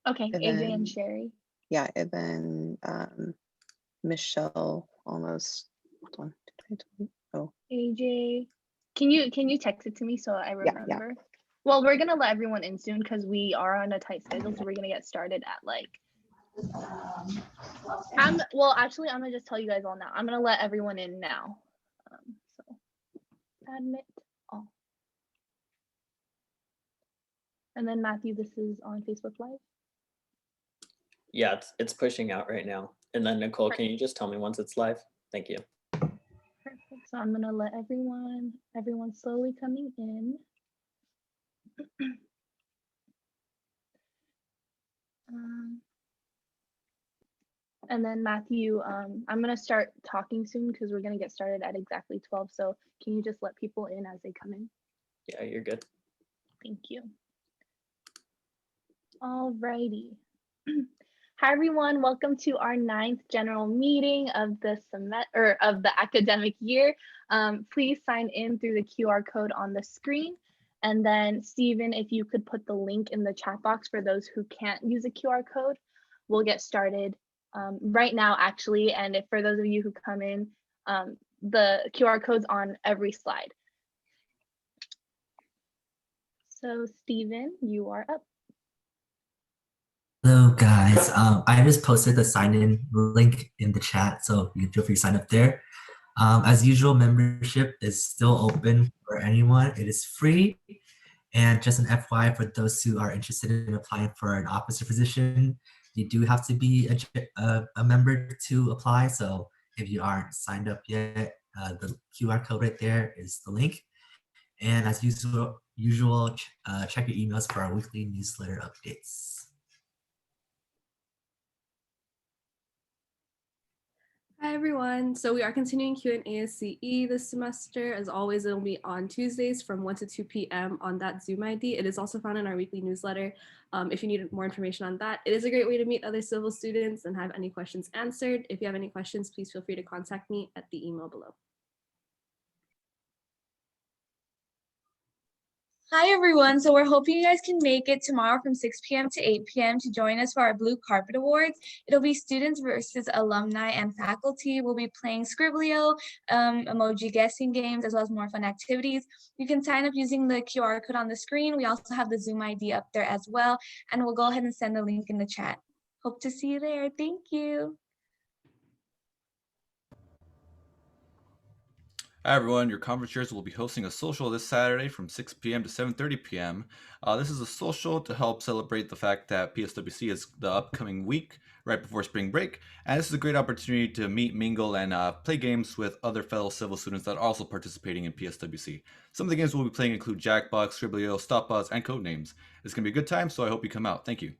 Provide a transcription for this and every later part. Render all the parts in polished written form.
Okay, And AJ then, and Shari. yeah, and then Michelle almost, hold on, did I delete? Oh, AJ, can you text it to me so I remember? yeah. Well, we're gonna let everyone in soon because we are on a tight schedule, so we're gonna get started at like. Well, actually, I'm gonna just tell you guys all now. I'm gonna let everyone in now. So, admit all. And then Matthew, this is on Facebook Live. Yeah, it's pushing out right now. And then Nicole, can you just tell me once it's live? Thank you. Perfect. So I'm gonna let everyone slowly coming in. And then Matthew, I'm gonna start talking soon because we're gonna get started at exactly 12. So can you just let people in as they come in? Yeah, you're good. Thank you. Alrighty. Hi everyone, welcome to our 9th general meeting of the of the academic year. Please sign in through the QR code on the screen. And then Stephen, if you could put the link in the chat box for those who can't use a QR code, we'll get started right now actually. And if for those of you who come in, the QR code's on every slide. So Stephen, you are up. Hello guys, I just posted the sign-in link in the chat, so you can feel free to sign up there. As usual, membership is still open for anyone. It is free, and just an FYI for those who are interested in applying for an officer position, you do have to be a member to apply. So if you aren't signed up yet, the QR code right there is the link. And as usual, check your emails for our weekly newsletter updates. Hi everyone, so we are continuing Q&A ASCE this semester. As always, it'll be on Tuesdays from 1 to 2 p.m. on that Zoom ID. It is also found in our weekly newsletter. If you need more information on that, it is a great way to meet other civil students and have any questions answered. If you have any questions, please feel free to contact me at the email below. Hi everyone, so we're hoping you guys can make it tomorrow from 6 p.m. to 8 p.m. to join us for our Blue Carpet Awards. It'll be students versus alumni and faculty. We'll be playing Scribblio, emoji guessing games, as well as more fun activities. You can sign up using the QR code on the screen. We also have the Zoom ID up there as well, and we'll go ahead and send the link in the chat. Hope to see you there. Thank you. Hi everyone, your conference chairs will be hosting a social this Saturday from 6 p.m. to 7:30 p.m. This is a social to help celebrate the fact that PSWC is the upcoming week right before spring break, and this is a great opportunity to meet, mingle, and play games with other fellow civil students that are also participating in PSWC. Some of the games we'll be playing include Jackbox, Scribblio, Stopbox, and Codenames. It's going to be a good time, so I hope you come out. Thank you.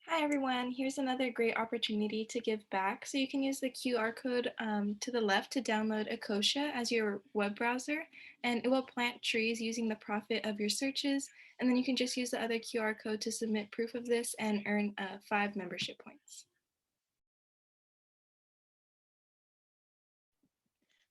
Hi everyone, here's another great opportunity to give back. So you can use the QR code to the left to download Ecosia as your web browser, and it will plant trees using the profit of your searches. And then you can just use the other QR code to submit proof of this and earn 5 membership points.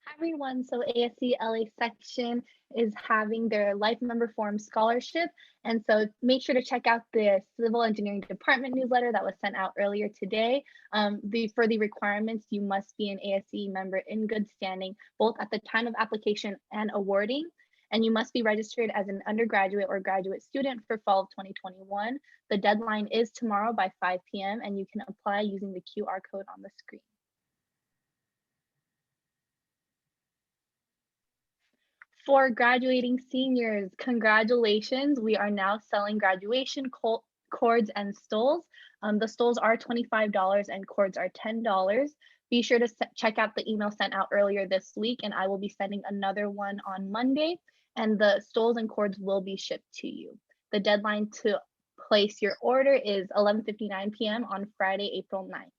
Hi everyone, so ASC LA section is having their Life Member Forum Scholarship, and so make sure to check out the Civil Engineering Department newsletter that was sent out earlier today. For the requirements, you must be an ASC member in good standing, both at the time of application and awarding, and you must be registered as an undergraduate or graduate student for fall of 2021. The deadline is tomorrow by 5 p.m. and you can apply using the QR code on the screen. For graduating seniors, congratulations. We are now selling graduation cords and stoles. The stoles are $25 and cords are $10. Be sure to check out the email sent out earlier this week, and I will be sending another one on Monday, and the stoles and cords will be shipped to you. The deadline to place your order is 11:59 p.m. on Friday, April 9th.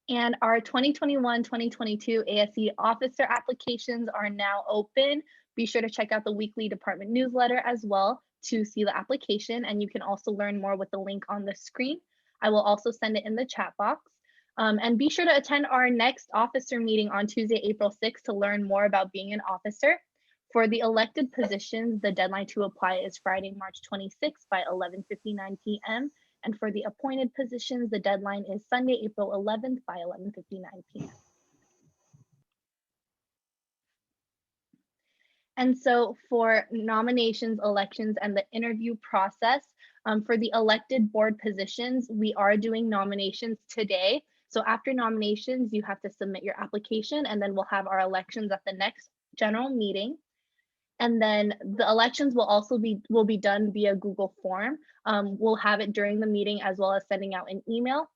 And our 2021-2022 ASC officer applications are now open. Be sure to check out the weekly department newsletter as well to see the application, and you can also learn more with the link on the screen. I will also send it in the chat box. And be sure to attend our next officer meeting on Tuesday, April 6th to learn more about being an officer. For the elected positions, the deadline to apply is Friday, March 26th by 11:59 p.m. And for the appointed positions, the deadline is Sunday, April 11th by 11:59 p.m. And so for nominations, elections, and the interview process, for the elected board positions, we are doing nominations today. So after nominations, you have to submit your application, and then we'll have our elections at the next general meeting. And then the elections will be done via Google Form. We'll have it during the meeting as well as sending out an email.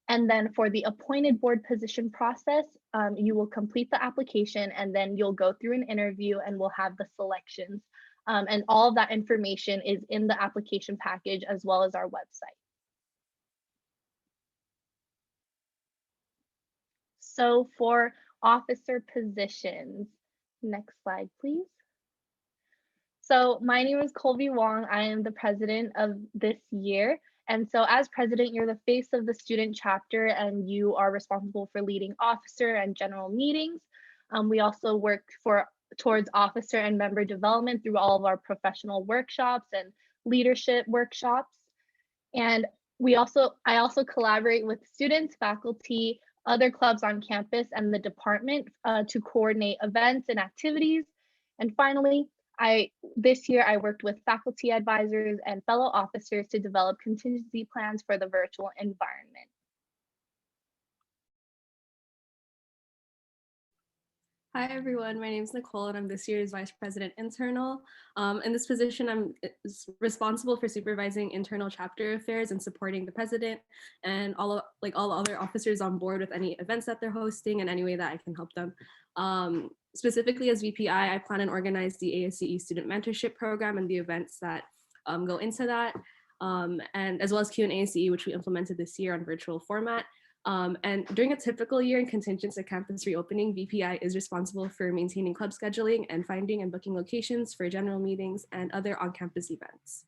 And then for the appointed board position process, you will complete the application and then you'll go through an interview and we'll have the selections. And all of that information is in the application package as well as our website. So for officer positions, next slide, please. So my name is Colby Wong. I am the president of this year. And so as president, you're the face of the student chapter and you are responsible for leading officer and general meetings. We also work towards officer and member development through all of our professional workshops and leadership workshops. And I also collaborate with students, faculty, other clubs on campus and the department to coordinate events and activities. And finally, this year I worked with faculty advisors and fellow officers to develop contingency plans for the virtual environment. Hi everyone, my name is Nicole and I'm this year's Vice President Internal. In this position, I'm responsible for supervising internal chapter affairs and supporting the president and all other officers on board with any events that they're hosting and any way that I can help them. Specifically as VPI, I plan and organize the ASCE student mentorship program and the events that go into that, and as well as Q and ASCE, which we implemented this year on virtual format. And during a typical year in contingent to campus reopening, VPI is responsible for maintaining club scheduling and finding and booking locations for general meetings and other on-campus events.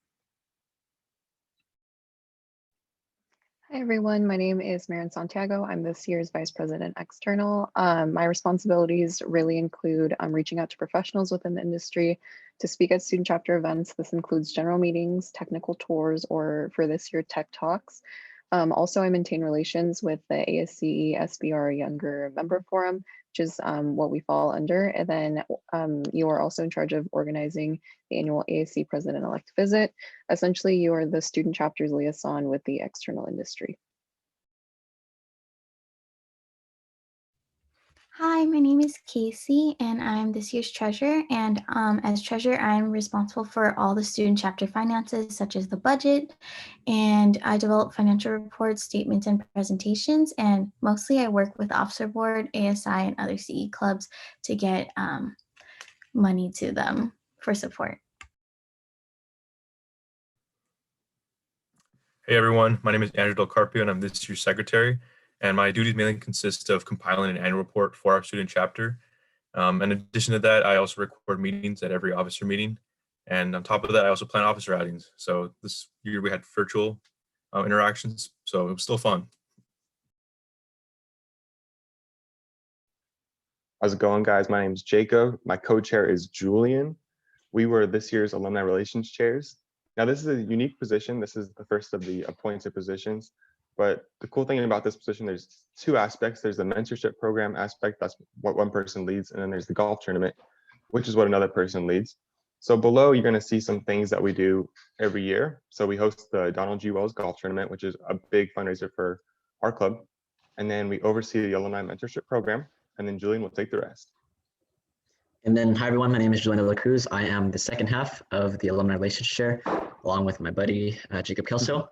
Hi everyone, my name is Marin Santiago. I'm this year's Vice President External. My responsibilities really include reaching out to professionals within the industry to speak at student chapter events. This includes general meetings, technical tours, or for this year, tech talks. Also, I maintain relations with the ASCE SBR Younger Member Forum, which is what we fall under. And then you are also in charge of organizing the annual ASCE President-elect visit. Essentially, you are the student chapter's liaison with the external industry. Hi, my name is Casey and I'm this year's treasurer. And as treasurer, I'm responsible for all the student chapter finances, such as the budget. And I develop financial reports, statements, and presentations. And mostly I work with Officer Board, ASI, and other CE clubs to get money to them for support. Hey everyone, my name is Andrew Del Carpio and I'm this year's secretary. And my duties mainly consist of compiling an annual report for our student chapter. In addition to that, I also record meetings at every officer meeting. And on top of that, I also plan officer outings. So this year we had virtual interactions, so it was still fun. How's it going, guys? My name is Jacob. My co-chair is Julian. We were this year's Alumni Relations chairs. Now, this is a unique position. This is the first of the appointed positions. But the cool thing about this position, there's two aspects. There's the mentorship program aspect, that's what one person leads, and then there's the golf tournament, which is what another person leads. So below, you're gonna see some things that we do every year. So we host the Donald G. Wells Golf Tournament, which is a big fundraiser for our club. And then we oversee the Alumni Mentorship Program, and then Julian will take the rest. And then, hi everyone, my name is Julian de la Cruz. I am the second half of the Alumni Relations Chair, along with my buddy, Jacob Kelso.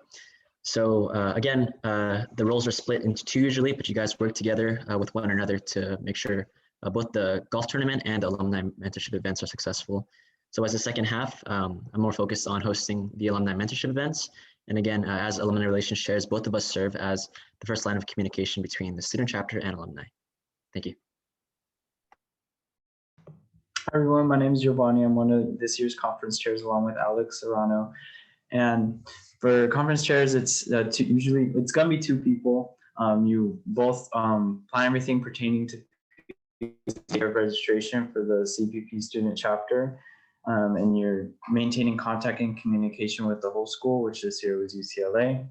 So again, the roles are split into two usually, but you guys work together with one another to make sure both the golf tournament and alumni mentorship events are successful. So as the second half, I'm more focused on hosting the alumni mentorship events. And again, as alumni relations chairs, both of us serve as the first line of communication between the student chapter and alumni. Thank you. Hi everyone, my name is Giovanni. I'm one of this year's conference chairs along with Alex Serrano. And for conference chairs, it's usually it's gonna be two people. You both plan everything pertaining to registration for the CPP student chapter, and you're maintaining contact and communication with the whole school, which this year was UCLA.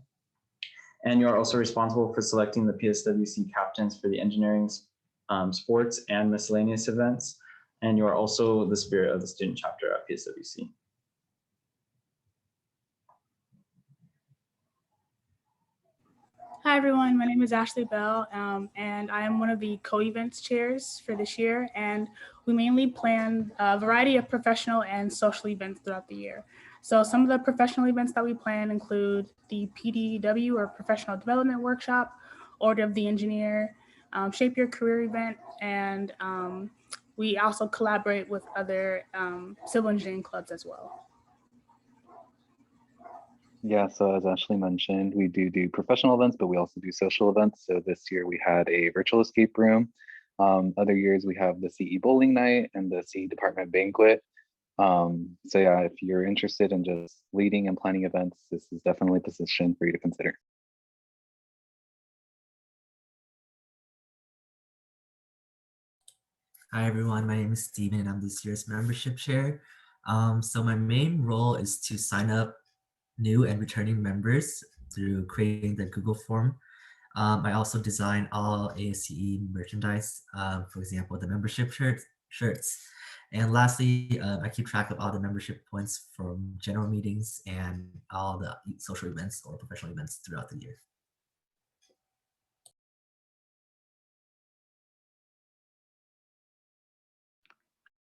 And you're also responsible for selecting the PSWC captains for the engineering, sports, and miscellaneous events. And you're also the spirit of the student chapter at PSWC. Hi everyone, my name is Ashley Bell, and I am one of the co-events chairs for this year, and we mainly plan a variety of professional and social events throughout the year. So some of the professional events that we plan include the PDW or Professional Development Workshop, Order of the Engineer, Shape Your Career event, and we also collaborate with other civil engineering clubs as well. Yeah, so as Ashley mentioned, we do professional events, but we also do social events. So this year we had a virtual escape room. Other years we have the CE bowling night and the CE department banquet. So yeah, if you're interested in just leading and planning events, this is definitely a position for you to consider. Hi everyone, my name is Steven. I'm this year's membership chair. So my main role is to sign up new and returning members through creating the Google form. I also design all ASCE merchandise, for example, the membership shirts. And lastly, I keep track of all the membership points from general meetings and all the social events or professional events throughout the year.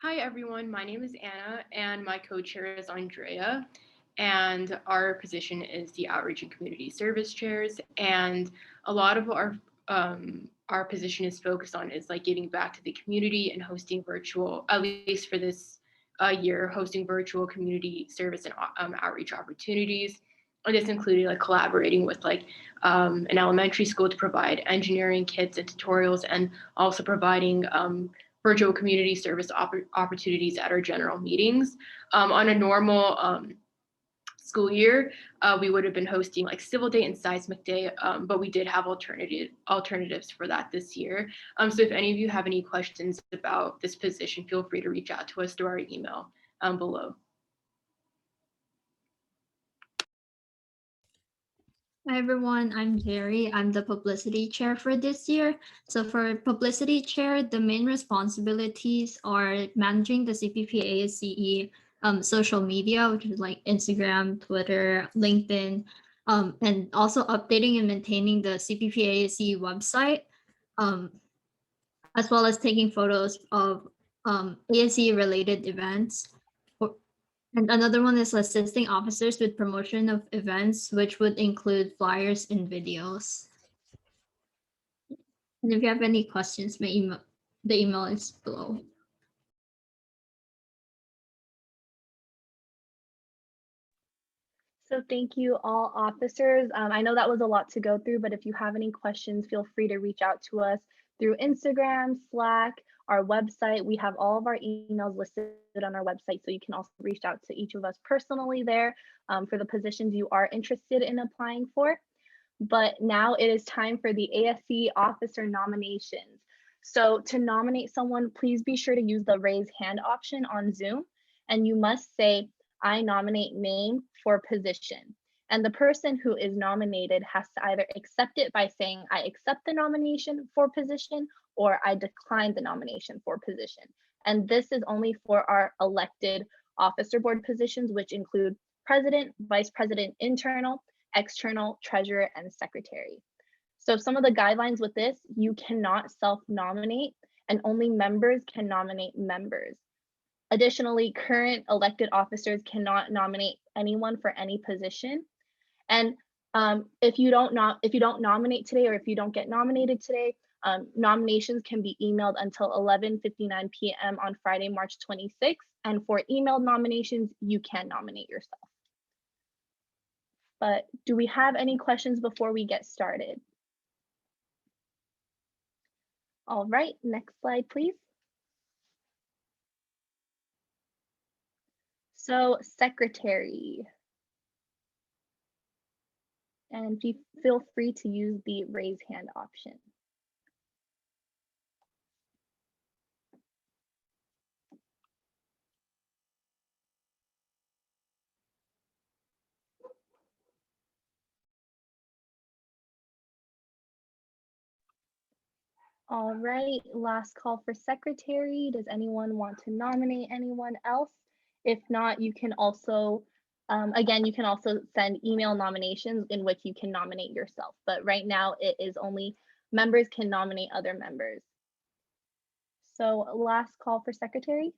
Hi everyone, my name is Anna and my co-chair is Andrea, and our position is the Outreach and Community Service chairs, and a lot of our position is focused on is like giving back to the community and hosting virtual, at least for this year, hosting virtual community service and outreach opportunities. And this included like collaborating with like an elementary school to provide engineering kits and tutorials, and also providing virtual community service opportunities at our general meetings. On a normal school year, we would have been hosting like Civil Day and Seismic Day, but we did have alternatives for that this year. So if any of you have any questions about this position, feel free to reach out to us through our email below. Hi everyone, I'm Jerry. I'm the publicity chair for this year. So for publicity chair, the main responsibilities are managing the CPP ASCE social media, which is like Instagram, Twitter, LinkedIn, and also updating and maintaining the CPP ASCE website, as well as taking photos of ASCE related events. And another one is assisting officers with promotion of events, which would include flyers and videos. And if you have any questions, the email is below. So thank you all officers. I know that was a lot to go through, but if you have any questions, feel free to reach out to us through Instagram, Slack, our website. We have all of our emails listed on our website, so you can also reach out to each of us personally there for the positions you are interested in applying for. But now it is time for the ASCE officer nominations. So to nominate someone, please be sure to use the raise hand option on Zoom, and you must say, I nominate name for position. And the person who is nominated has to either accept it by saying, I accept the nomination for position, or I decline the nomination for position. And this is only for our elected officer board positions, which include president, vice president, internal, external, treasurer, and secretary. So some of the guidelines with this, you cannot self-nominate, and only members can nominate members. Additionally, current elected officers cannot nominate anyone for any position. And if you don't nominate today, or if you don't get nominated today, nominations can be emailed until 11:59 p.m. on Friday, March 26th. And for emailed nominations, you can nominate yourself. But do we have any questions before we get started? All right, next slide, please. So secretary. And feel free to use the raise hand option. All right, last call for secretary. Does anyone want to nominate anyone else? If not, you can also, again, you can also send email nominations in which you can nominate yourself. But right now it is only members can nominate other members. So last call for secretary.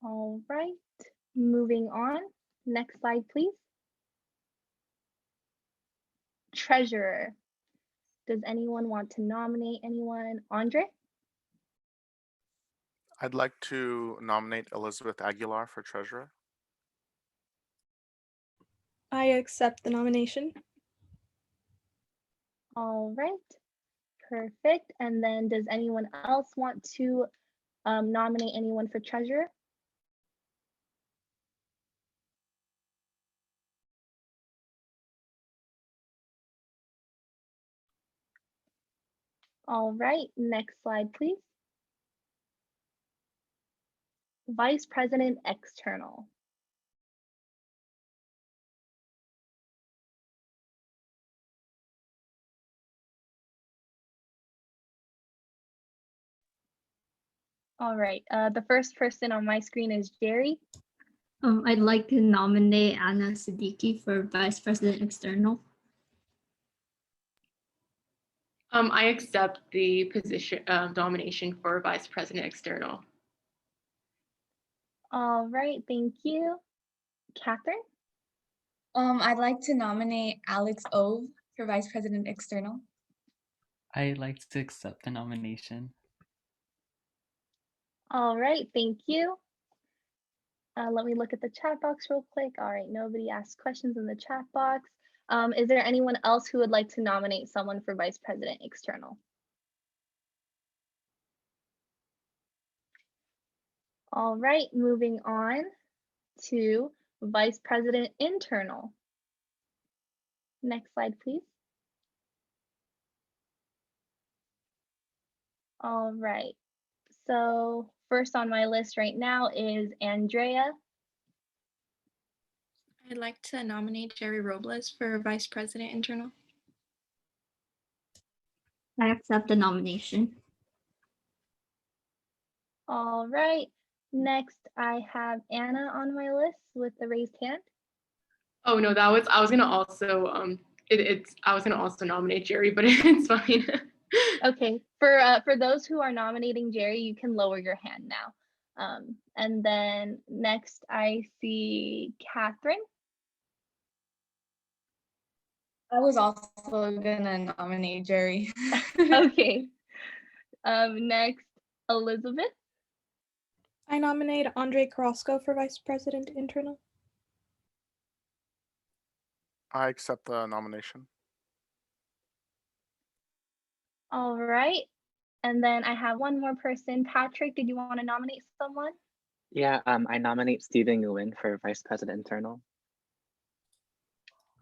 All right, moving on. Next slide, please. Treasurer. Does anyone want to nominate anyone? Andre? I'd like to nominate Elizabeth Aguilar for treasurer. I accept the nomination. All right, perfect. And then does anyone else want to nominate anyone for treasurer? All right, next slide, please. Vice President External. All right, the first person on my screen is Jerry. I'd like to nominate Anna Siddiqui for Vice President External. I accept the position nomination for Vice President External. All right, thank you. Catherine? I'd like to nominate Alex Ove for Vice President External. I'd like to accept the nomination. All right, thank you. Let me look at the chat box real quick. All right, nobody asked questions in the chat box. Is there anyone else who would like to nominate someone for Vice President External? All right, moving on to Vice President Internal. Next slide, please. All right, so first on my list right now is Andrea. I'd like to nominate Jerry Robles for Vice President Internal. I accept the nomination. All right, next I have Anna on my list with the raised hand. Oh no, I was gonna also I was gonna also nominate Jerry, but it's fine. Okay, for those who are nominating Jerry, you can lower your hand now. And then next I see Catherine. I was also gonna nominate Jerry. Okay. Next, Elizabeth. I nominate Andre Carrasco for Vice President Internal. I accept the nomination. All right. And then I have one more person. Patrick, did you want to nominate someone? Yeah, I nominate Stephen Nguyen for Vice President Internal.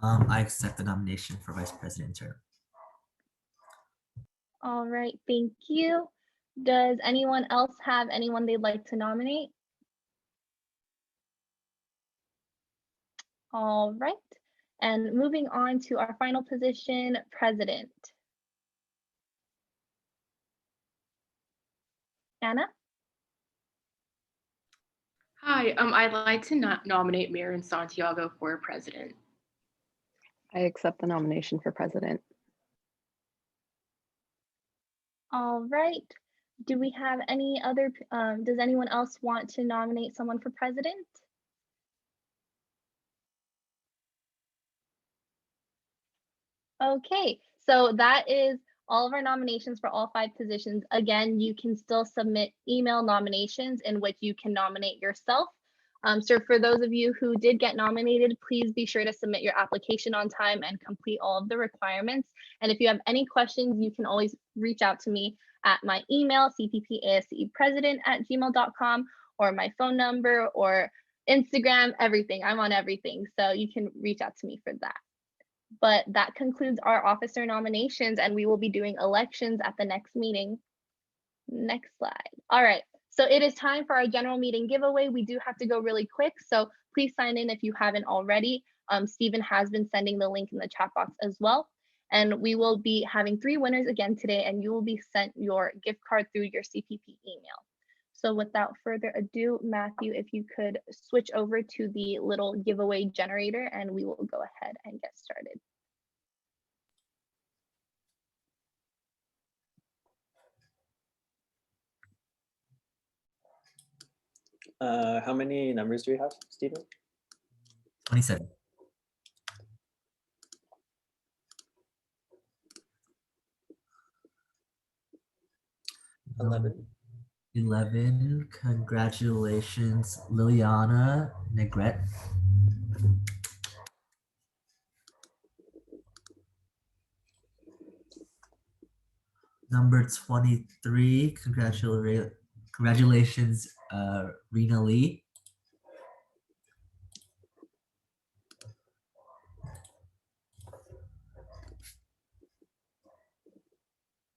I accept the nomination for Vice President Internal. All right, thank you. Does anyone else have anyone they'd like to nominate? All right, and moving on to our final position, President. Anna? Hi, I'd like to nominate Maren Santiago for President. I accept the nomination for President. All right. Do we have any other, does anyone else want to nominate someone for President? Okay, so that is all of our nominations for all 5 positions. Again, you can still submit email nominations in which you can nominate yourself. So for those of you who did get nominated, please be sure to submit your application on time and complete all of the requirements. And if you have any questions, you can always reach out to me at my email, cppaascepresident@gmail.com, or my phone number, or Instagram, everything. I'm on everything. So you can reach out to me for that. But that concludes our officer nominations, and we will be doing elections at the next meeting. Next slide. All right. So it is time for our general meeting giveaway. We do have to go really quick, so please sign in if you haven't already. Stephen has been sending the link in the chat box as well. And we will be having 3 winners again today, and you will be sent your gift card through your CPP email. So without further ado, Matthew, if you could switch over to the little giveaway generator, and we will go ahead and get started. How many numbers do we have, Stephen? 27. 11. Congratulations, Liliana Negrete. Number 23. Congratulations, Rena Lee.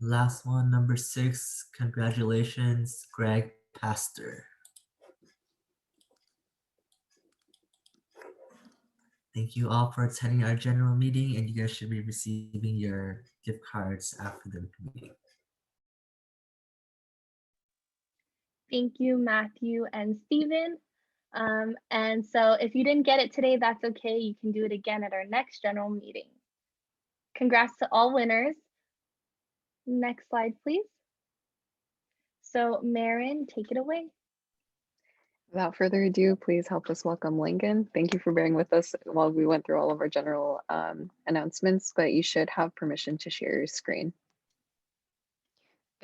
Last one, number 6. Congratulations, Greg Pastor. Thank you all for attending our general meeting, and you guys should be receiving your gift cards after the meeting. Thank you, Matthew and Stephen. And so if you didn't get it today, that's okay. You can do it again at our next general meeting. Congrats to all winners. Next slide, please. So Marin, take it away. Without further ado, please help us welcome Langan. Thank you for bearing with us while we went through all of our general announcements, but you should have permission to share your screen.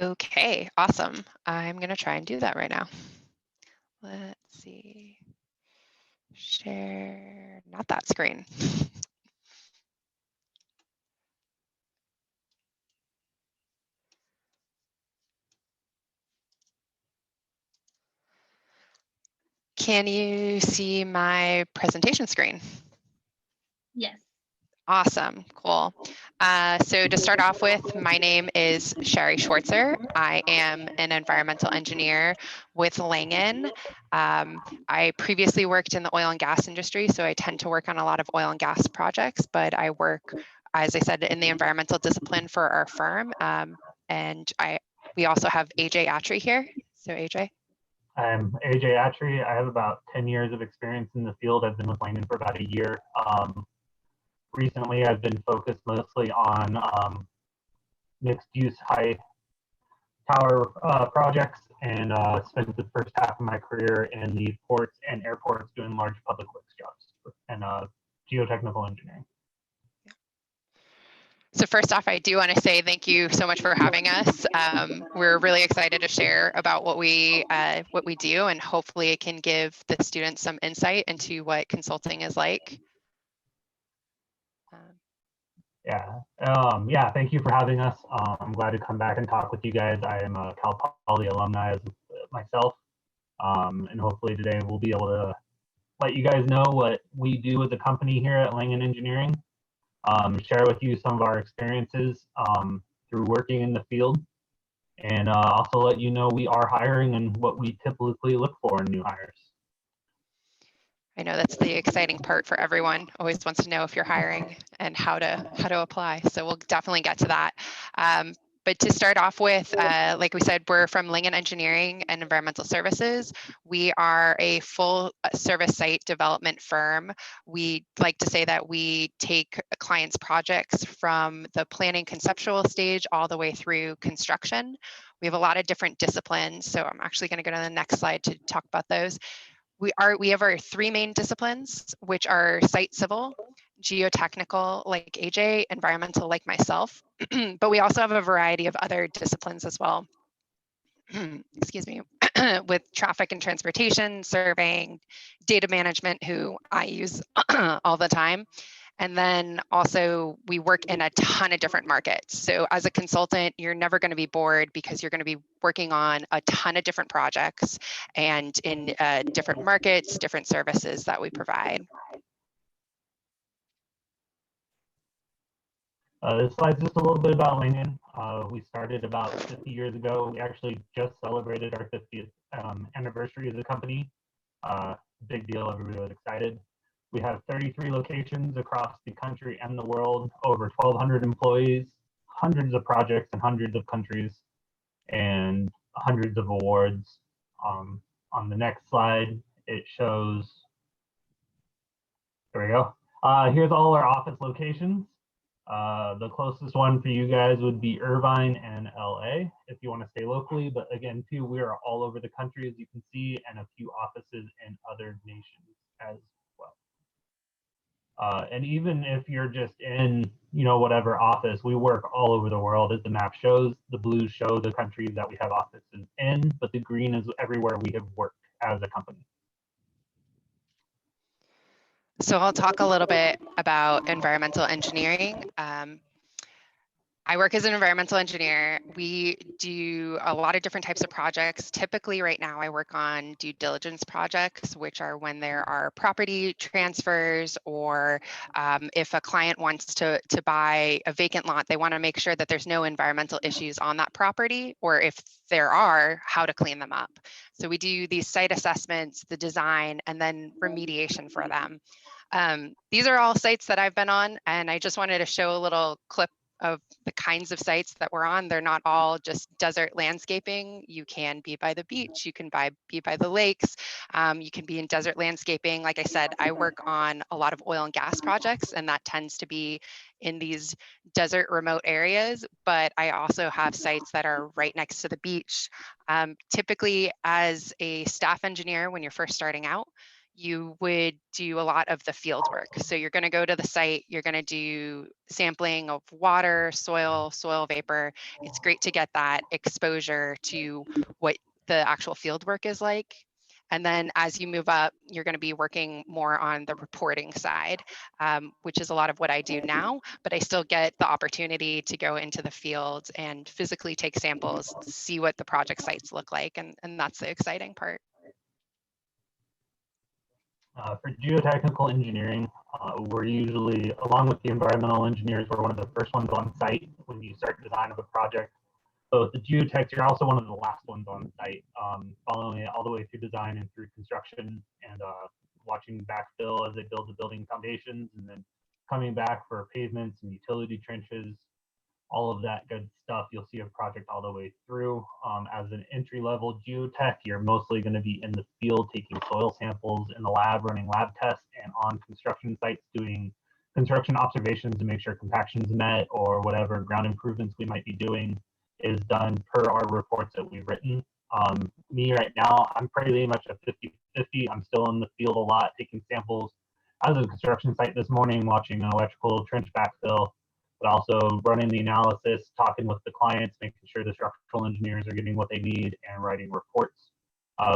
Okay, awesome. I'm going to try and do that right now. Let's see. Share, not that screen. Can you see my presentation screen? Yes. Awesome, cool. So to start off with, my name is Shari Schwartzer. I am an environmental engineer with Langan. I previously worked in the oil and gas industry, so I tend to work on a lot of oil and gas projects, but I work, as I said, in the environmental discipline for our firm. And we also have AJ Atry here. So AJ. I'm AJ Atry. I have about 10 years of experience in the field. I've been with Langan for about a year. Recently, I've been focused mostly on mixed-use high power projects, and spent the first half of my career in the ports and airports doing large public works jobs and geotechnical engineering. So first off, I do want to say thank you so much for having us. We're really excited to share about what we do, and hopefully it can give the students some insight into what consulting is like. Yeah, thank you for having us. I'm glad to come back and talk with you guys. I am a Cal Poly alumni as myself, and hopefully today we'll be able to let you guys know what we do as a company here at Langan Engineering, share with you some of our experiences through working in the field, and also let you know we are hiring and what we typically look for in new hires. I know that's the exciting part for everyone. Always wants to know if you're hiring and how to apply. So we'll definitely get to that. But to start off with, like we said, we're from Langan Engineering and Environmental Services. We are a full service site development firm. We like to say that we take clients' projects from the planning conceptual stage all the way through construction. We have a lot of different disciplines. So I'm actually going to go to the next slide to talk about those. We have our 3 main disciplines, which are site civil, geotechnical like AJ, environmental like myself, but we also have a variety of other disciplines as well. Excuse me, with traffic and transportation, surveying, data management, who I use all the time, And then also we work in a ton of different markets. So as a consultant, you're never going to be bored because you're going to be working on a ton of different projects and in different markets, different services that we provide. This slide's just a little bit about Langan. We started about 50 years ago. We actually just celebrated our 50th anniversary as a company. Big deal, everybody was excited. We have 33 locations across the country and the world, over 1,200 employees, hundreds of projects in hundreds of countries, and hundreds of awards. On the next slide, it shows, there we go. Here's all our office locations. The closest one for you guys would be Irvine and LA if you want to stay locally. But again, too, we are all over the country, as you can see, and a few offices in other nations as well. And even if you're just in, whatever office, we work all over the world. As the map shows, the blues show the countries that we have offices in, but the green is everywhere we have worked as a company. So I'll talk a little bit about environmental engineering. I work as an environmental engineer. We do a lot of different types of projects. Typically right now I work on due diligence projects, which are when there are property transfers or if a client wants to buy a vacant lot, they want to make sure that there's no environmental issues on that property, or if there are, how to clean them up. So we do these site assessments, the design, and then remediation for them. These are all sites that I've been on, and I just wanted to show a little clip of the kinds of sites that we're on. They're not all just desert landscaping. You can be by the beach, you can be by the lakes, you can be in desert landscaping. Like I said, I work on a lot of oil and gas projects, and that tends to be in these desert remote areas, but I also have sites that are right next to the beach. Typically as a staff engineer, when you're first starting out, you would do a lot of the field work. So you're going to go to the site, you're going to do sampling of water, soil vapor. It's great to get that exposure to what the actual field work is like. And then as you move up, you're going to be working more on the reporting side, which is a lot of what I do now, but I still get the opportunity to go into the field and physically take samples, see what the project sites look like. And that's the exciting part. For geotechnical engineering, we're usually, along with the environmental engineers, we're one of the first ones on site when you start design of a project. So with the geotechs, you're also one of the last ones on site, following it all the way through design and through construction, and watching backfill as they build the building foundations, and then coming back for pavements and utility trenches, all of that good stuff. You'll see a project all the way through. As an entry-level geotech, you're mostly going to be in the field taking soil samples, in the lab running lab tests, and on construction sites doing construction observations to make sure compaction's met, or whatever ground improvements we might be doing is done per our reports that we've written. Me right now, I'm pretty much a 50-50. I'm still in the field a lot, taking samples. I was at a construction site this morning watching an electrical trench backfill, but also running the analysis, talking with the clients, making sure the structural engineers are getting what they need, and writing reports.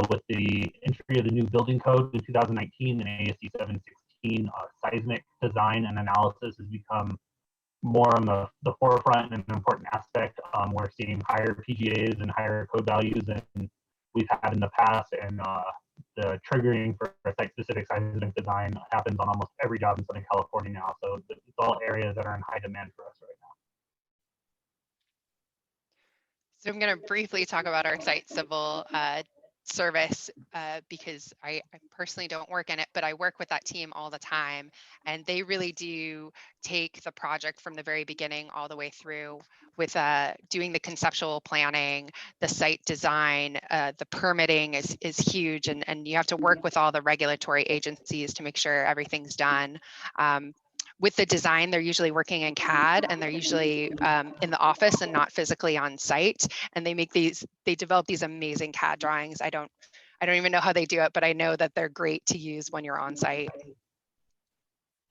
With the entry of the new building code in 2019 and ASCE 716, seismic design and analysis has become more on the forefront and an important aspect. We're seeing higher PGAs and higher code values than we've had in the past, and the triggering for site-specific seismic design happens on almost every job in Southern California now. So it's all areas that are in high demand for us right now. So I'm going to briefly talk about our site civil service because I personally don't work in it, but I work with that team all the time, and they really do take the project from the very beginning all the way through with doing the conceptual planning, the site design, the permitting is huge, and you have to work with all the regulatory agencies to make sure everything's done. With the design, they're usually working in CAD, and they're usually in the office and not physically on site. And they develop these amazing CAD drawings. I don't even know how they do it, but I know that they're great to use when you're on site.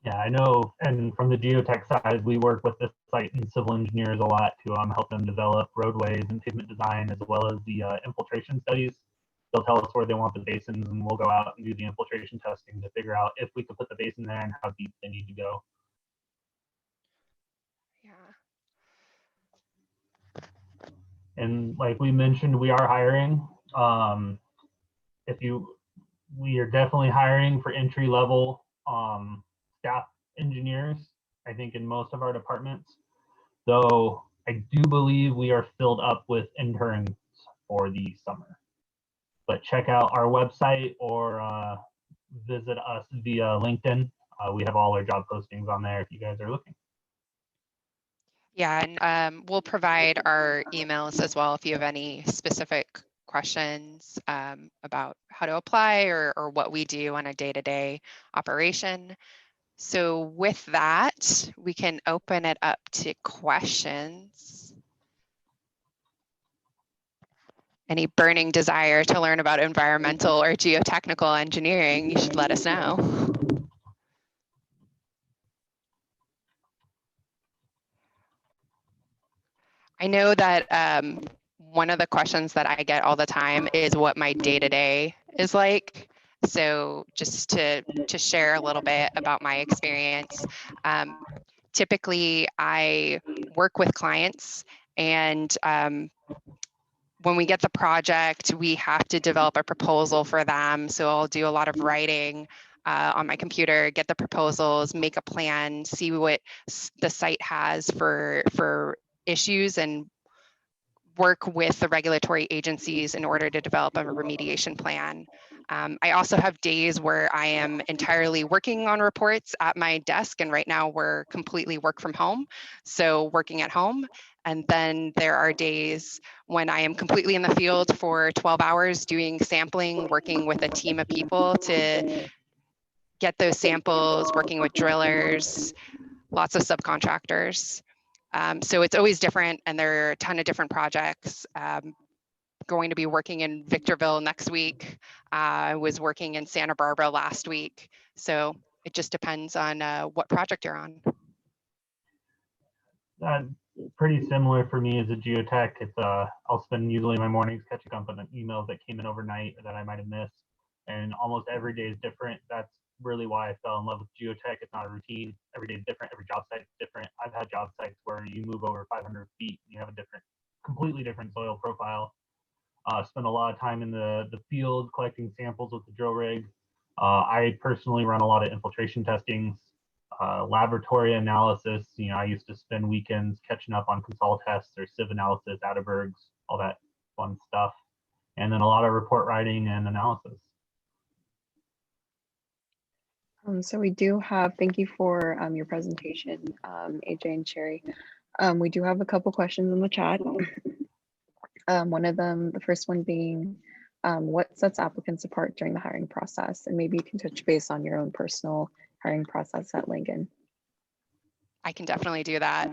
Yeah, I know. And from the geotech side, we work with the site and civil engineers a lot to help them develop roadways and pavement design, as well as the infiltration studies. They'll tell us where they want the basins, and we'll go out and do the infiltration testing to figure out if we could put the basin there and how deep they need to go. And like we mentioned, we are hiring. We are definitely hiring for entry level staff engineers, I think in most of our departments, though I do believe we are filled up with interns for the summer. But check out our website or visit us via LinkedIn. We have all our job postings on there if you guys are looking. Yeah, and we'll provide our emails as well if you have any specific questions about how to apply or what we do on a day-to-day operation. So with that, we can open it up to questions. Any burning desire to learn about environmental or geotechnical engineering, you should let us know. I know that one of the questions that I get all the time is what my day-to-day is like. So just to share a little bit about my experience, typically I work with clients, and when we get the project, we have to develop a proposal for them. So I'll do a lot of writing on my computer, get the proposals, make a plan, see what the site has for issues, and work with the regulatory agencies in order to develop a remediation plan. I also have days where I am entirely working on reports at my desk, and right now we're completely work from home, so working at home. And then there are days when I am completely in the field for 12 hours doing sampling, working with a team of people to get those samples, working with drillers, lots of subcontractors. So it's always different, and there are a ton of different projects. Going to be working in Victorville next week. I was working in Santa Barbara last week. So it just depends on what project you're on. Pretty similar for me as a geotech. It's I'll spend usually my mornings catching up on emails that came in overnight or that I might have missed, and almost every day is different. That's really why I fell in love with geotech. It's not a routine. Every day is different. Every job site is different. I've had job sites where you move over 500 feet, and you have a completely different soil profile. Spend a lot of time in the field collecting samples with the drill rig. I personally run a lot of infiltration testings, laboratory analysis. I used to spend weekends catching up on consol tests or sieve analysis, Atterbergs, all that fun stuff. And then a lot of report writing and analysis. So we do have, thank you for your presentation, AJ and Shari. We do have a couple questions in the chat. One of them, the first one being, what sets applicants apart during the hiring process? And maybe you can touch base on your own personal hiring process at Langan. I can definitely do that.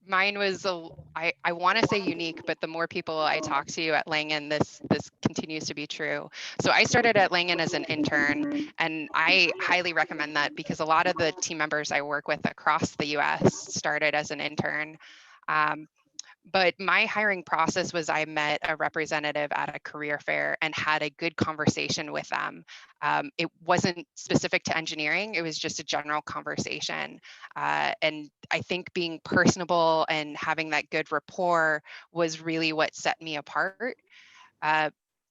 Mine was, I want to say unique, but the more people I talk to at Langan, this continues to be true. So I started at Langan as an intern, and I highly recommend that because a lot of the team members I work with across the US started as an intern. But my hiring process was I met a representative at a career fair and had a good conversation with them. It wasn't specific to engineering, it was just a general conversation. And I think being personable and having that good rapport was really what set me apart.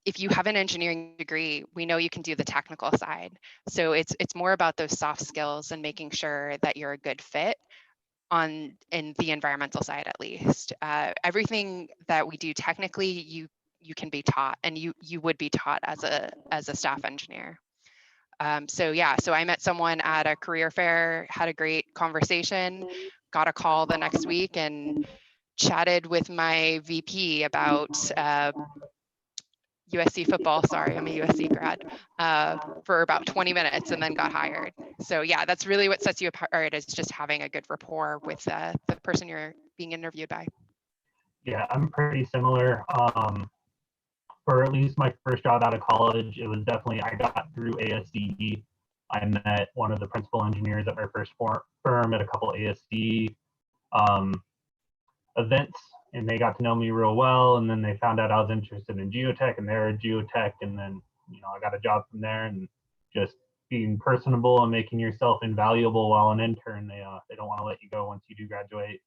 If you have an engineering degree, we know you can do the technical side. So it's more about those soft skills and making sure that you're a good fit in the environmental side, at least. Everything that we do technically, you can be taught, and you would be taught as a staff engineer. So I met someone at a career fair, had a great conversation, got a call the next week, and chatted with my VP about USC football. Sorry, I'm a USC grad, for about 20 minutes, and then got hired. So yeah, that's really what sets you apart, is just having a good rapport with the person you're being interviewed by. Yeah, I'm pretty similar. For at least my first job out of college, it was definitely, I got through ASCE. I met one of the principal engineers at my first firm at a couple ASCE events, and they got to know me real well. And then they found out I was interested in geotech, and they're a geotech. And then, I got a job from there, and just being personable and making yourself invaluable while an intern, they don't want to let you go once you do graduate.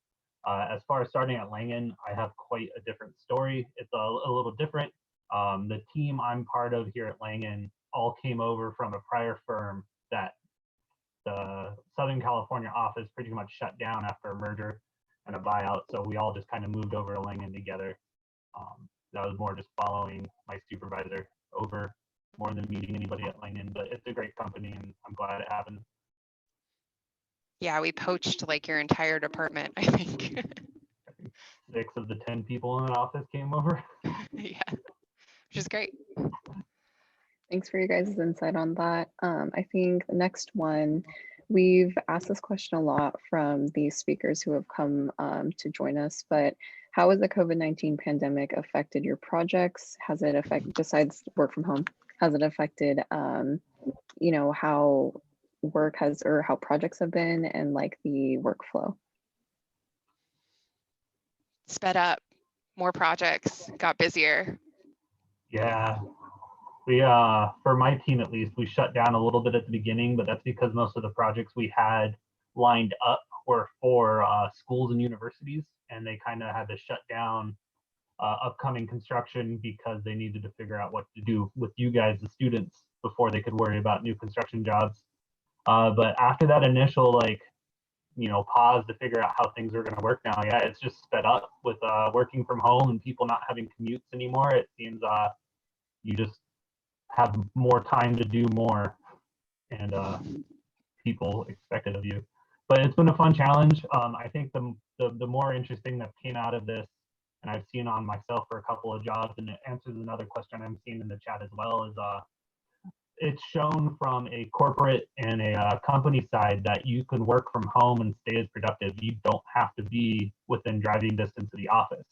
As far as starting at Langan, I have quite a different story. It's a little different. The team I'm part of here at Langan all came over from a prior firm that the Southern California office pretty much shut down after a merger and a buyout. So we all just kind of moved over to Langan together. That was more just following my supervisor over more than meeting anybody at Langan, but it's a great company and I'm glad it happened. Yeah, we poached like your entire department, I think. 6 of the 10 people in the office came over. Yeah, which is great. Thanks for your guys' insight on that. I think the next one, we've asked this question a lot from the speakers who have come to join us, but how has the COVID-19 pandemic affected your projects? Has it affected, besides work from home, has it affected, you know, how work has, or how projects have been and like the workflow? Sped up, more projects, got busier. Yeah, we for my team at least, we shut down a little bit at the beginning, but that's because most of the projects we had lined up were for schools and universities, and they kind of had to shut down upcoming construction because they needed to figure out what to do with you guys, the students, before they could worry about new construction jobs. But after that initial, like, you know, pause to figure out how things are going to work now, yeah, it's just sped up with working from home and people not having commutes anymore. It seems you just have more time to do more, and people expect it of you. But it's been a fun challenge. I think the more interesting that came out of this, and I've seen on myself for a couple of jobs, and it answers another question I'm seeing in the chat as well, is it's shown from a corporate and a company side that you can work from home and stay as productive. You don't have to be within driving distance of the office.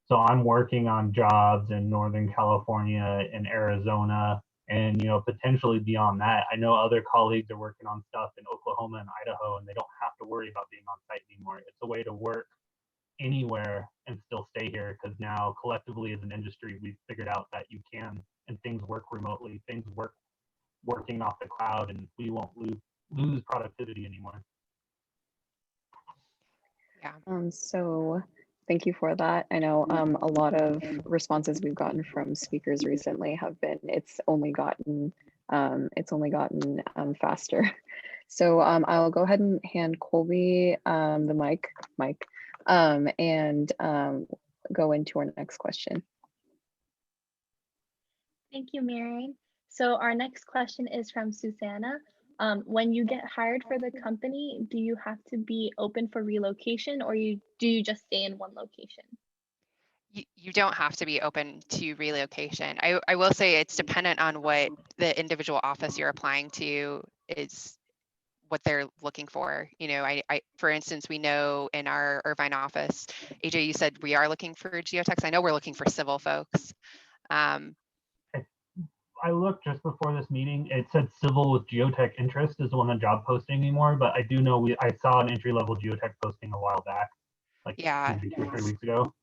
So I'm working on jobs in Northern California and Arizona, and you know, potentially beyond that. I know other colleagues are working on stuff in Oklahoma and Idaho, and they don't have to worry about being on site anymore. It's a way to work anywhere and still stay here, because now collectively as an industry, we've figured out that you can, and things work remotely, things work working off the cloud, and we won't lose productivity anymore. Yeah. So thank you for that. I know a lot of responses we've gotten from speakers recently have been, it's only gotten faster. So I'll go ahead and hand Colby the mic, and go into our next question. Thank you, Marion. So our next question is from Susanna. When you get hired for the company, do you have to be open for relocation, or do you just stay in one location? You don't have to be open to relocation. I will say it's dependent on what the individual office you're applying to is, what they're looking for. You know, I for instance, we know in our Irvine office, AJ, you said we are looking for geotechs. I know we're looking for civil folks. I looked just before this meeting. It said civil with geotech interest is on the job posting anymore, but I do know I saw an entry-level geotech posting a while back, like yeah, maybe 2 or 3 weeks ago.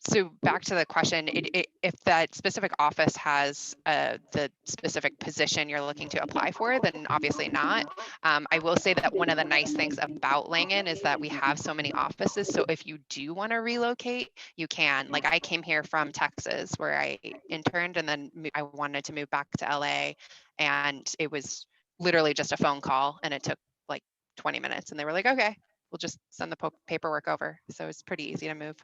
So back to the question, if that specific office has the specific position you're looking to apply for, then obviously not. I will say that one of the nice things about Langan is that we have so many offices. So if you do want to relocate, you can. Like I came here from Texas where I interned, and then I wanted to move back to LA, and it was literally just a phone call, and it took like 20 minutes, and they were like, okay, we'll just send the paperwork over. So it's pretty easy to move.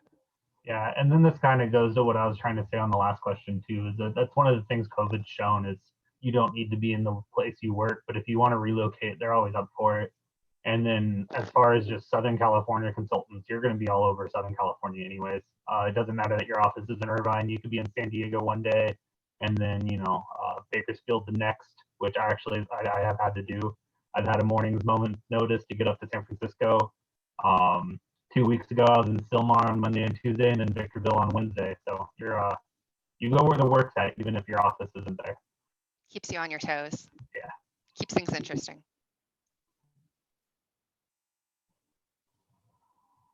Yeah, and then this kind of goes to what I was trying to say on the last question too, is that that's one of the things COVID's shown is you don't need to be in the place you work, but if you want to relocate, they're always up for it. And then as far as just Southern California consultants, you're going to be all over Southern California anyways. It doesn't matter that your office is in Irvine, you could be in San Diego one day, and then, you know, Bakersfield the next, which I have had to do. I've had a morning's moment's notice to get up to San Francisco. 2 weeks ago, I was in Sylmar on Monday and Tuesday, and then Victorville on Wednesday. So you're you go where the work's at, even if your office isn't there. Keeps you on your toes. Yeah. Keeps things interesting.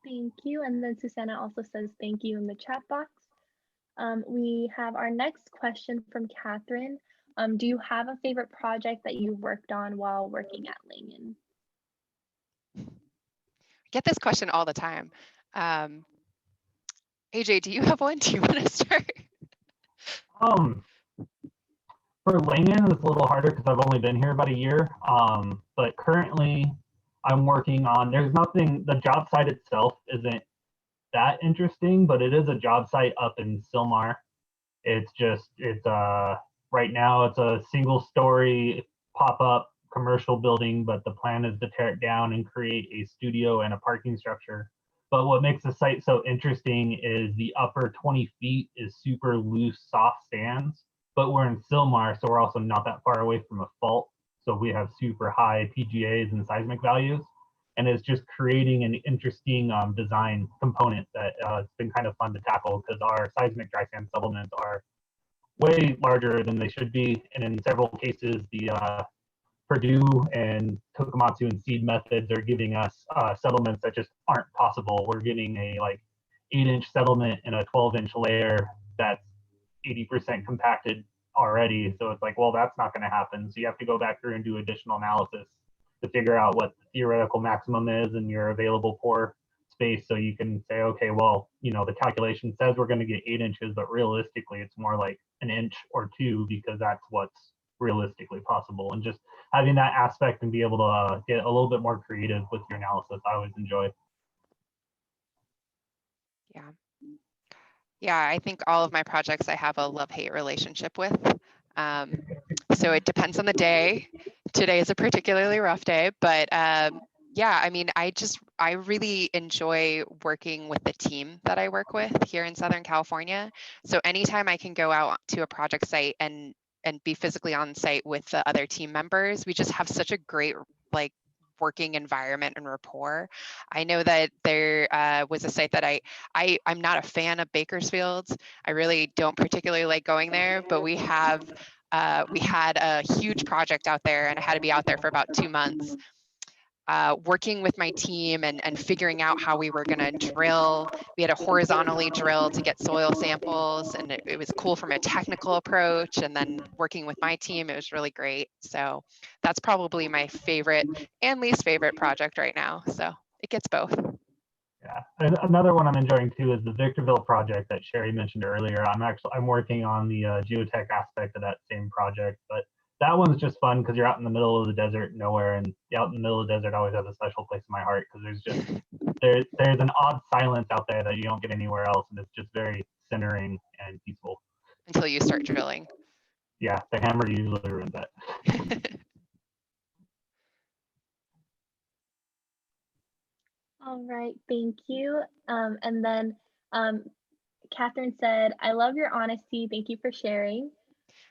Thank you. And then Susanna also says thank you in the chat box. We have our next question from Catherine. Do you have a favorite project that you worked on while working at Langan? Get this question all the time. AJ, do you have one? Do you want to start? For Langan, it's a little harder because I've only been here about a year. But currently, I'm working on. There's nothing. The job site itself isn't that interesting, but it is a job site up in Sylmar. It's right now it's a single-story pop-up commercial building, but the plan is to tear it down and create a studio and a parking structure. But what makes the site so interesting is the upper 20 feet is super loose, soft sands, but we're in Sylmar, so we're also not that far away from a fault. So we have super high PGAs and seismic values. And it's just creating an interesting design component that it's been kind of fun to tackle because our seismic dry sand settlements are way larger than they should be. And in several cases, the Purdue and Tokamatsu and seed methods are giving us settlements that just aren't possible. We're getting a 8-inch settlement in a 12-inch layer that's 80% compacted already. So it's like, well, that's not going to happen. So you have to go back through and do additional analysis to figure out what the theoretical maximum is in your available pore space. So you can say, okay, well, the calculation says we're going to get 8 inches, but realistically it's more like an inch or 2 because that's what's realistically possible. And just having that aspect and be able to get a little bit more creative with your analysis, I always enjoy. Yeah, I think all of my projects I have a love-hate relationship with. So it depends on the day. Today is a particularly rough day, but yeah, I mean, I really enjoy working with the team that I work with here in Southern California. So anytime I can go out to a project site and be physically on site with the other team members, we just have such a great working environment and rapport. I know that there was a site that I'm not a fan of Bakersfield. I really don't particularly like going there, but we had a huge project out there and I had to be out there for about 2 months. Working with my team and figuring out how we were going to drill. We had to horizontally drill to get soil samples, and it was cool from a technical approach. And then working with my team, it was really great. So that's probably my favorite and least favorite project right now. So it gets both. Yeah, and another one I'm enjoying too is the Victorville project that Shari mentioned earlier. I'm working on the geotech aspect of that same project, but that one's just fun because you're out in the middle of the desert, nowhere, and out in the middle of the desert always has a special place in my heart because there's an odd silence out there that you don't get anywhere else, and it's just very centering and peaceful. Until you start drilling. Yeah, the hammer usually ruins that. All right, thank you. And then Catherine said, I love your honesty. Thank you for sharing.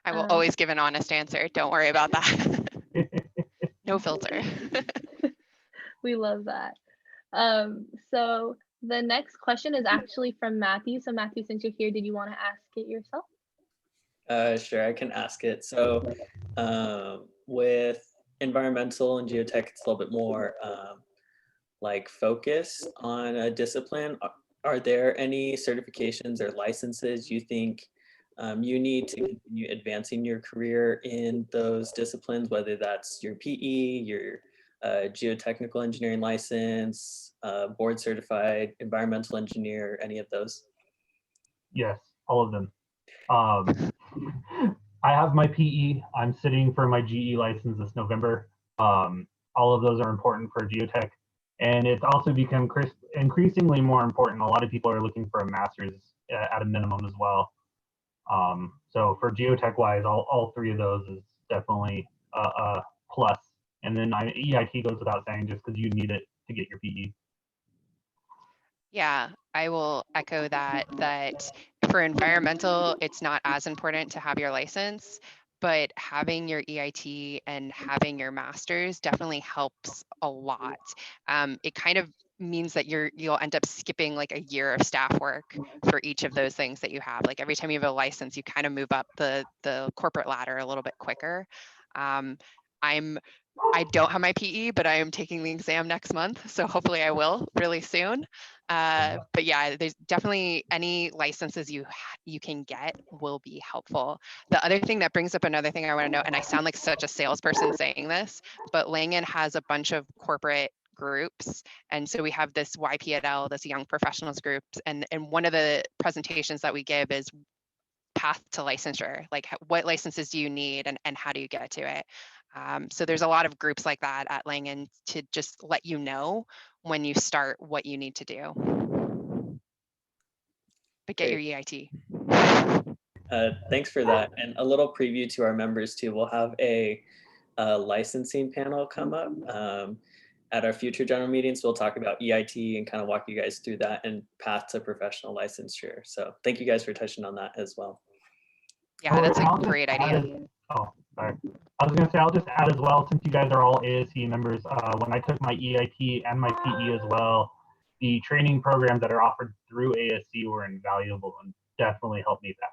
I will always give an honest answer. Don't worry about that. No filter. We love that. So the next question is actually from Matthew. So Matthew, since you're here, did you want to ask it yourself? Sure, I can ask it. So with environmental and geotech, it's a little bit more focus on a discipline. Are there any certifications or licenses you think you need to continue advancing your career in those disciplines, whether that's your PE, your geotechnical engineering license, board certified environmental engineer, any of those? Yes, all of them. I have my PE. I'm sitting for my GE license this November. All of those are important for geotech. And it's also become increasingly more important. A lot of people are looking for a master's at a minimum as well. So for geotech wise, all three of those is definitely a plus. And then EIT goes without saying just because you need it to get your PE. Yeah, I will echo that for environmental, it's not as important to have your license, but having your EIT and having your master's definitely helps a lot. It kind of means that you'll end up skipping like a year of staff work for each of those things that you have. Like every time you have a license, you kind of move up the corporate ladder a little bit quicker. I don't have my PE, but I am taking the exam next month. So hopefully I will really soon. But yeah, there's definitely any licenses you can get will be helpful. The other thing that brings up another thing I want to know, and I sound like such a salesperson saying this, but Langan has a bunch of corporate groups. And so we have this YPL, this Young Professionals groups, and one of the presentations that we give is path to licensure, like what licenses do you need and how do you get to it? So there's a lot of groups like that at Langan to just let you know when you start what you need to do. But get your EIT. Thanks for that. And a little preview to our members too. We'll have a licensing panel come up at our future general meetings. We'll talk about EIT and kind of walk you guys through that and path to professional licensure. So thank you guys for touching on that as well. Yeah, that's a great idea. Oh, sorry. I was going to say, I'll just add as well, since you guys are all ASCE members, when I took my EIT and my PE as well, the training programs that are offered through ASCE were invaluable and definitely helped me pass.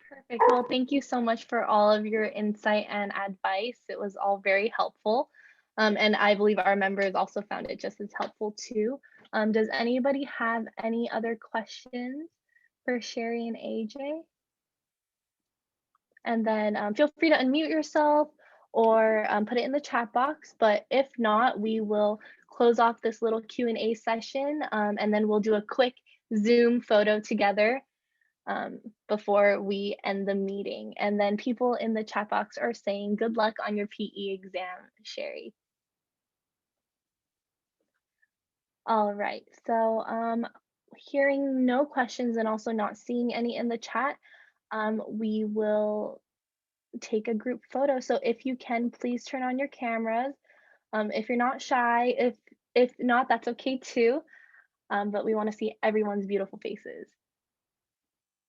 Perfect. Well, thank you so much for all of your insight and advice. It was all very helpful. And I believe our members also found it just as helpful too. Does anybody have any other questions for Shari and AJ? And then feel free to unmute yourself or put it in the chat box. But if not, we will close off this little Q&A session and then we'll do a quick Zoom photo together before we end the meeting. And then people in the chat box are saying good luck on your PE exam, Shari. All right, so hearing no questions and also not seeing any in the chat, we will take a group photo. So if you can, please turn on your cameras. If you're not shy, if not, that's okay too. But we want to see everyone's beautiful faces.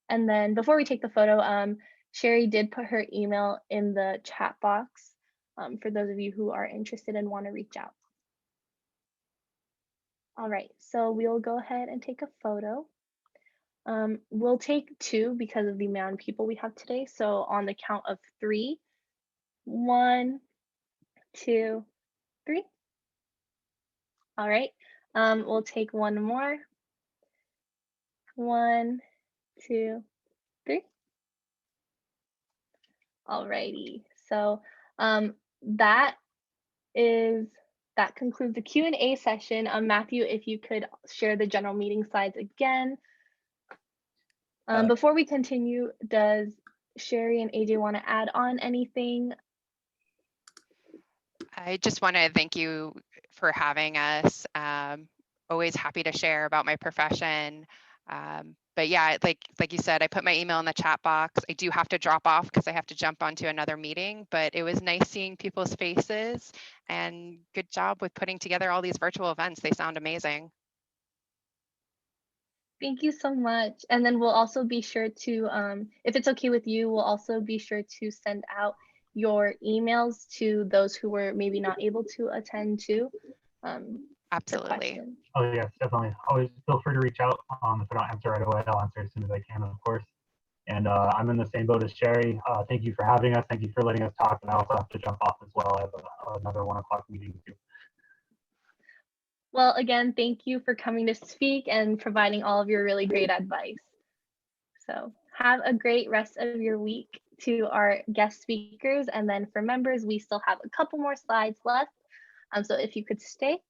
And then before we take the photo, Shari did put her email in the chat box for those of you who are interested and want to reach out. All right, so we'll go ahead and take a photo. We'll take two because of the amount of people we have today. So on the count of 3, 1, 2, 3. All right, we'll take one more. 1, 2, 3. All righty, so that concludes the Q&A session. Matthew, if you could share the general meeting slides again. Before we continue, does Shari and AJ want to add on anything? I just want to thank you for having us. Always happy to share about my profession. But yeah, like you said, I put my email in the chat box. I do have to drop off because I have to jump onto another meeting, but it was nice seeing people's faces and good job with putting together all these virtual events. They sound amazing. Thank you so much. And then we'll also be sure to, if it's okay with you, we'll also be sure to send out your emails to those who were maybe not able to attend too. Absolutely. Oh yes, definitely. Always feel free to reach out. If I don't answer right away, I'll answer as soon as I can, of course. And I'm in the same boat as Shari. Thank you for having us. Thank you for letting us talk. And I also have to jump off as well. I have another 1 o'clock meeting too. Well, again, thank you for coming to speak and providing all of your really great advice. So have a great rest of your week to our guest speakers. And then for members, we still have a couple more slides left. So if you could stay.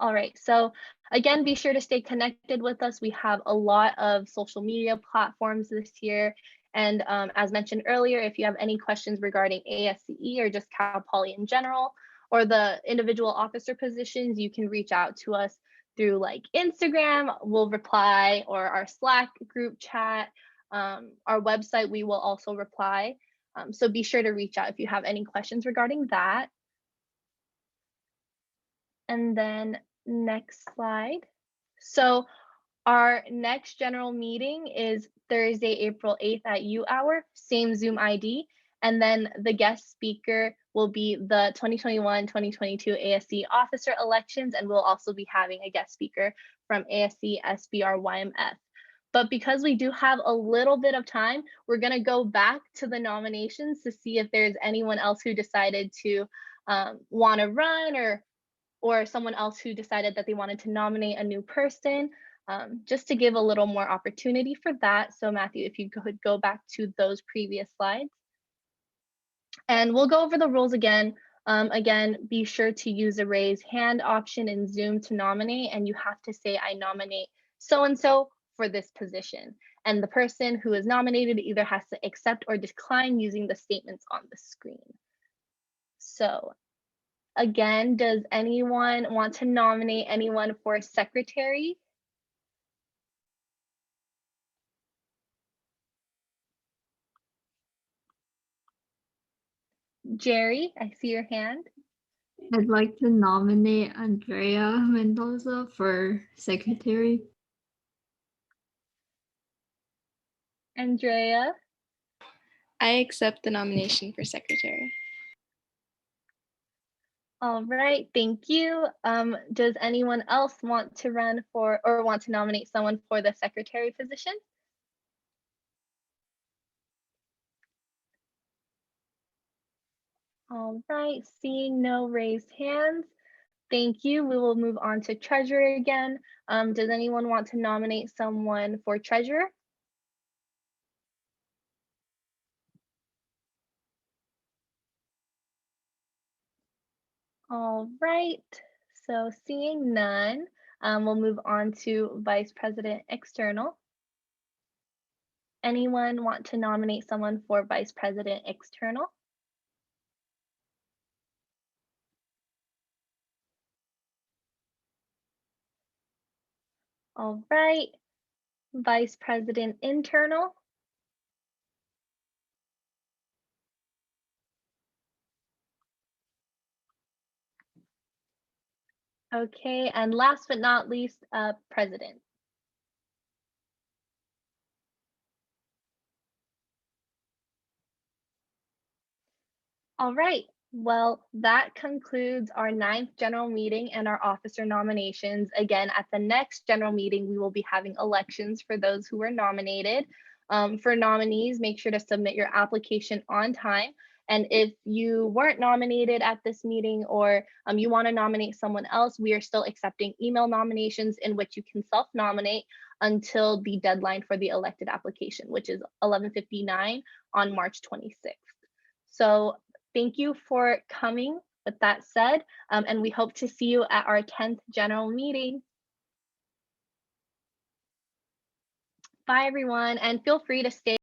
All right, so again, be sure to stay connected with us. We have a lot of social media platforms this year. And as mentioned earlier, if you have any questions regarding ASCE or just Cal Poly in general, or the individual officer positions, you can reach out to us through like Instagram, we'll reply, or our Slack group chat, our website, we will also reply. So be sure to reach out if you have any questions regarding that. And then next slide. So our next general meeting is Thursday, April 8th at U hour, same Zoom ID. And then the guest speaker will be the 2021-2022 ASCE officer elections, and we'll also be having a guest speaker from ASCE SBR YMF. But because we do have a little bit of time, we're going to go back to the nominations to see if there's anyone else who decided to want to run, or someone else who decided that they wanted to nominate a new person. just to give a little more opportunity for that. So Matthew, if you could go back to those previous slides. And we'll go over the rules again. Again, be sure to use the raise hand option in Zoom to nominate, and you have to say, I nominate so-and-so for this position. And the person who is nominated either has to accept or decline using the statements on the screen. So again, does anyone want to nominate anyone for secretary? Jerry, I see your hand. I'd like to nominate Andrea Mendoza for secretary. Andrea? I accept the nomination for secretary. All right, thank you. Does anyone else want to run for or want to nominate someone for the secretary position? All right, seeing no raised hands, thank you. We will move on to treasurer again. Does anyone want to nominate someone for treasurer? All right, so seeing none, we'll move on to vice president external. Anyone want to nominate someone for vice president external? All right, vice president internal. Okay, and last but not least, president. All right, well, that concludes our 9th general meeting and our officer nominations. Again, at the next general meeting, we will be having elections for those who were nominated. For nominees, make sure to submit your application on time. And if you weren't nominated at this meeting or you want to nominate someone else, we are still accepting email nominations in which you can self-nominate until the deadline for the elected application, which is 11:59 on March 26th. So thank you for coming with that said, and we hope to see you at our 10th general meeting. Bye everyone, and feel free to stay